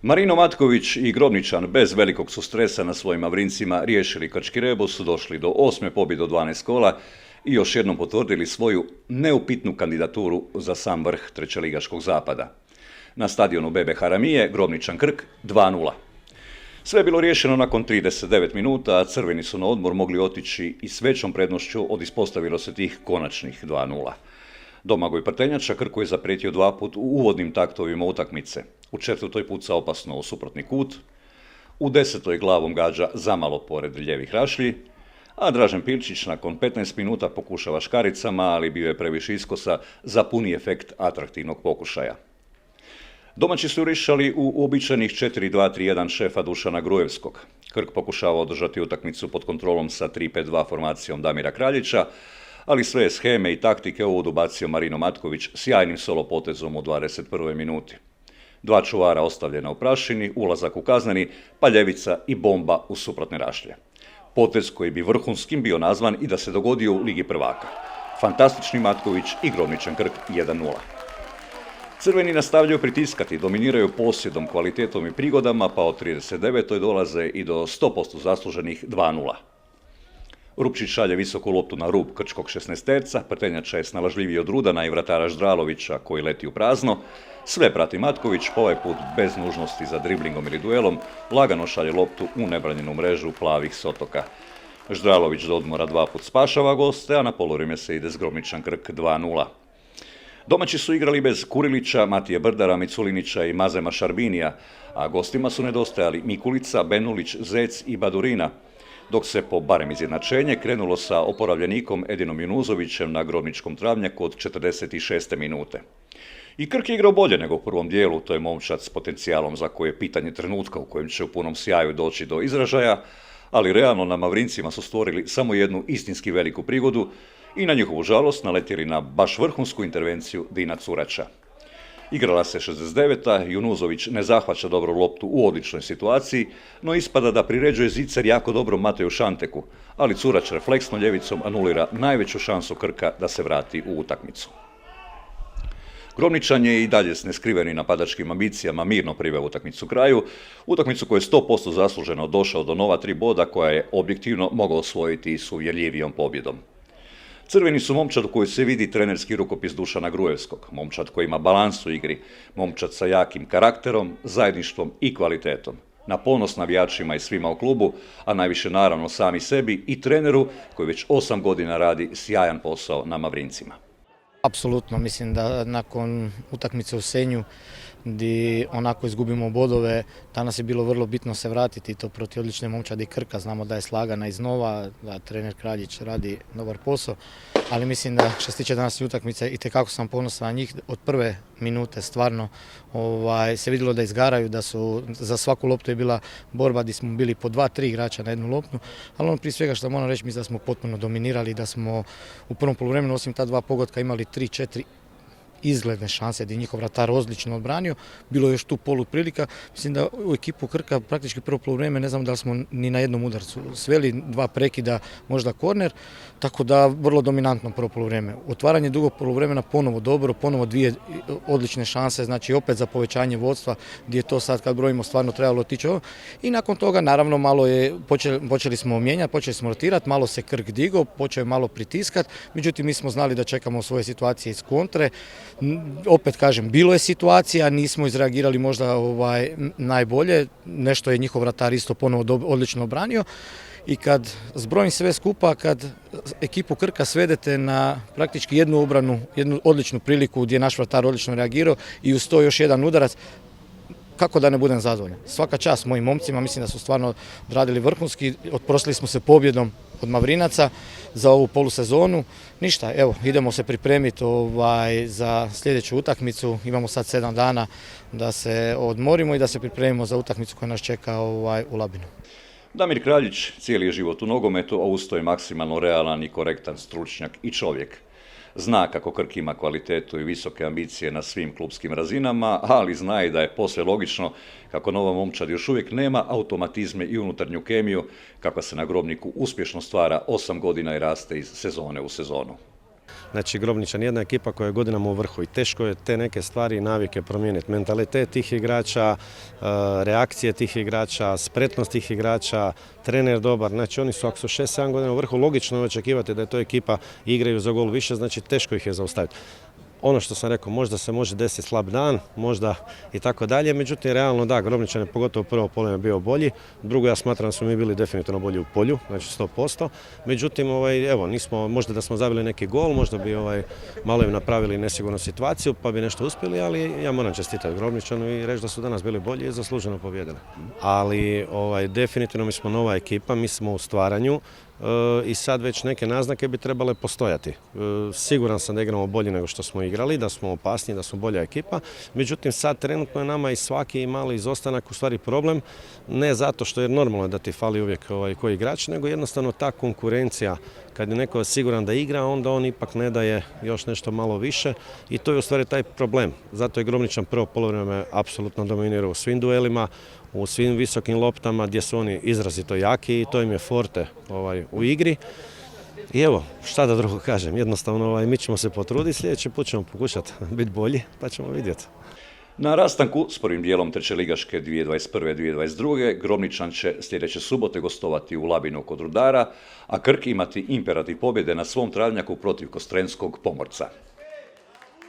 Marino Matković i Grobničan bez velikog su stresa na svojim Mavrincima riješili Krčki Rebus, došli do 8. pobjede od 12 kola i još jednom potvrdili svoju neupitnu kandidaturu za sam vrh trećeligaškog zapada. Na stadionu Bebe Haramije Grobničan Krk 2:0. Sve je bilo riješeno nakon 39 minuta, a crveni su na odmor mogli otići i s većom prednošću od ispostavilo se tih konačnih 2:0. Domagoj Prtenjača Krku je zaprijetio 2 put u uvodnim taktovima utakmice. U 4. puca opasno u suprotni kut, u 10. glavom gađa zamalo pored ljevih rašlji, a Dražen Pilčić nakon 15 minuta pokušava škaricama, ali bio je previše iskosa za puni efekt atraktivnog pokušaja. Domaći su jurišali u uobičajenih 4-2-3-1 šefa Dušana Grujevskog. Krk pokušava održati utakmicu pod kontrolom sa 3-5-2 formacijom Damira Kraljića, ali sve je sheme i taktike uvod ubacio Marino Matković sjajnim solo potezom u 21. minuti. 2 čuvara ostavljena u prašini, ulazak u kazneni, paljevica i bomba u suprotne rašlje. Potez koji bi vrhunskim bio nazvan i da se dogodio u Ligi prvaka. Fantastični Matković i Grobničan Krk 1:0. Crveni nastavljaju pritiskati, dominiraju posjedom, kvalitetom i prigodama, pa od 39. dolaze i do 100% zasluženih 2:0. Rupčić šalje visoku loptu na rub krčkog 16-terca, Prtenjača je snalažljiviji od Rudana i vratara Ždralovića koji leti u prazno. Sve prati Matković, pa ovaj put bez nužnosti za driblingom ili duelom, lagano šalje loptu u nebranjenu mrežu plavih s otoka. Ždralović do odmora 2 put spašava goste, a na poluvrijeme se ide s Grobničan Krk 2:0. Domaći su igrali bez Kurilića, Matije Brdara, Miculinića i Mazema Šarbinija, a gostima su nedostajali Mikulica, Benulić, Zec i Badurina, dok se po barem izjednačenje krenulo sa oporavljenikom Edinom Junuzovićem na Grobničkom travnjaku od 46. minute. I Krk je igrao bolje nego u prvom dijelu, to je momčad s potencijalom za koje je pitanje trenutka u kojem će u punom sjaju doći do izražaja, ali realno na Mavrincima su stvorili samo jednu istinski veliku prigodu i na njihovu žalost naletjeli na baš vrhunsku intervenciju Dina Curača. Igrala se 69. Junuzović ne zahvaća dobro loptu u odličnoj situaciji, no ispada da priređuje zicer jako dobro Mateju Šanteku, ali Curač refleksno ljevicom anulira najveću šansu Krka da se vrati u utakmicu. Grobničan je i dalje s neskrivenim napadačkim ambicijama mirno priveo utakmicu kraju, utakmicu koja je 100% zasluženo došao do nova 3 boda koja je objektivno mogao osvojiti s uvjerljivijom pobjedom. Crveni su momčad u kojoj se vidi trenerski rukopis Dušana Grujevskog, momčad koji ima balans u igri, momčad sa jakim karakterom, zajedništvom i kvalitetom. Na ponos navijačima i svima u klubu, a najviše naravno sami sebi i treneru koji već 8 godina radi sjajan posao na Mavrincima. Apsolutno, mislim da nakon utakmice u Senju gdje onako izgubimo bodove, danas je bilo vrlo bitno se vratiti to protiv odlične momčadi Krka. Znamo da je slagana iznova, da trener Kraljić radi dobar posao, ali mislim da što se tiče danas utakmice itekako sam ponosan na njih. Od prve minute stvarno se vidjelo da izgaraju, da su za svaku loptu je bila borba gdje smo bili po 2-3 igrača na jednu loptu, ali ono prije svega što moram reći, mislim da smo potpuno dominirali, da smo u prvom poluvremenu osim ta 2 pogotka imali 3-4 izgledne šanse gdje je njihov vratar odlično odbranio, bilo je još tu poluprilika. Mislim da u ekipu Krka praktički prvo poluvrijeme ne znam da li smo ni na jednom udarcu sveli, 2 prekida, možda korner, tako da vrlo dominantno prvo poluvrijeme. Otvaranje drugog poluvremena ponovo dobro, ponovo 2 odlične šanse, znači opet za povećanje vodstva gdje je to sad kad brojimo stvarno trebalo otići ovo. I nakon toga naravno malo je, počeli smo mijenjati, počeli smo rotirati, malo se Krk digao, počeo je malo pritiskati, međutim mi smo znali da čekamo svoje situacije iz kontre. Opet kažem, bilo je situacija, nismo izreagirali možda najbolje, nešto je njihov vratar isto ponovo odlično obranio i kad zbrojim sve skupa, kad ekipu Krka svedete na praktički jednu obranu, jednu odličnu priliku gdje je naš vratar odlično reagirao i uz to još jedan udarac, kako da ne budem zadovoljan. Svaka čast mojim momcima, mislim da su stvarno odradili vrhunski, otprosili smo se pobjedom od Mavrinaca za ovu polusezonu. Ništa, evo, idemo se pripremiti za sljedeću utakmicu, imamo sad 7 dana da se odmorimo i da se pripremimo za utakmicu koja nas čeka u Labinu. Damir Kraljić cijeli je život u nogometu, a uz to je maksimalno realan i korektan stručnjak i čovjek. Zna kako Krk ima kvalitetu i visoke ambicije na svim klupskim razinama, ali zna i da je posve logično kako nova momčad još uvijek nema automatizme i unutarnju kemiju, kakva se na Grobniku uspješno stvara 8 godina i raste iz sezone u sezonu. Znači Grobničan je jedna ekipa koja je godinama u vrhu i teško je te neke stvari i navike promijeniti. Mentalitet tih igrača, reakcije tih igrača, spretnost tih igrača, trener dobar. Znači oni su, ako su 6-7 godina u vrhu, logično je očekivati da je to ekipa igraju za gol više, znači teško ih je zaustaviti. Ono što sam rekao, možda se može desiti slab dan, možda i tako dalje, međutim, realno da, Grobničan je pogotovo prvo polovina bio bolji, drugo ja smatram da smo mi bili definitivno bolji u polju, znači 100%, međutim, evo, nismo, možda da smo zabili neki gol, možda bi malo im napravili nesigurnu situaciju, pa bi nešto uspjeli, ali ja moram čestitati Grobničanu i reći da su danas bili bolji i zasluženo pobijedili. Ali definitivno mi smo nova ekipa, mi smo u stvaranju, i sad već neke naznake bi trebale postojati. Siguran sam da igramo bolje nego što smo igrali, da smo opasniji, da smo bolja ekipa. Međutim, sad trenutno je nama i svaki mali izostanak u stvari problem, ne zato što je normalno da ti fali uvijek koji igrač, nego jednostavno ta konkurencija, kad je neko siguran da igra, onda on ipak ne daje još nešto malo više i to je u stvari taj problem. Zato je Grobničan prvo poluvreme apsolutno dominirao u svim duelima, u svim visokim loptama gdje su oni izrazito jaki i to im je forte u igri. I evo, šta da drugo kažem, jednostavno mi ćemo se potruditi, sljedeći put ćemo pokušati biti bolji, pa ćemo vidjeti. Na rastanku s prvim dijelom trećeligaške 2021-2022 Grobničan će sljedeće subote gostovati u Labinu kod Rudara, a Krk imati imperativ pobjede na svom travnjaku protiv Kostrenskog Pomorca.